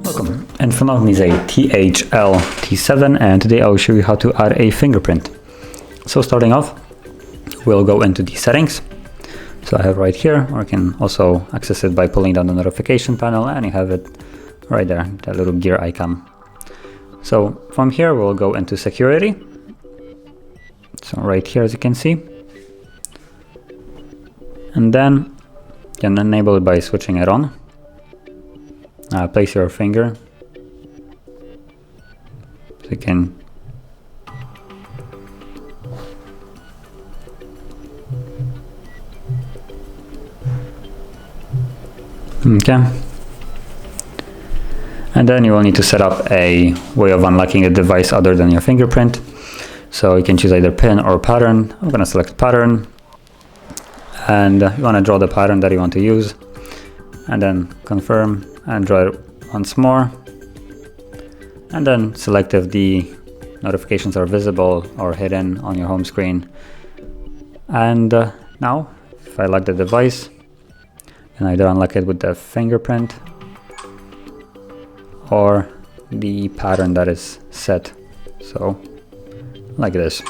Welcome. In front of me is a THL T7, and today I'll show you how to add a fingerprint. So starting off, we'll go into the settings. So I have right here, or you can also access it by pulling down the notification panel, and you have it right there, that little gear icon. So from here, we'll go into security. So right here, as you can see. And then you can enable it by switching it on. Place your finger. So you can okay. And then you will need to set up a way of unlocking a device other than your fingerprint. So you can choose either pin or pattern. I'm going to select pattern. And you want to draw the pattern that you want to use. And then confirm and draw it once more. And then select if the notifications are visible or hidden on your home screen. And now, if I lock the device, and either unlock it with the fingerprint or the pattern that is set. So like this.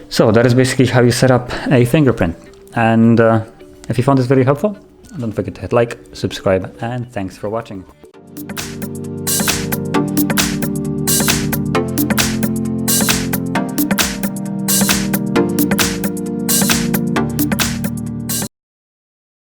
So that is basically how you set up a fingerprint. And if you found this video helpful, don't forget to hit like, subscribe, and thanks for watching.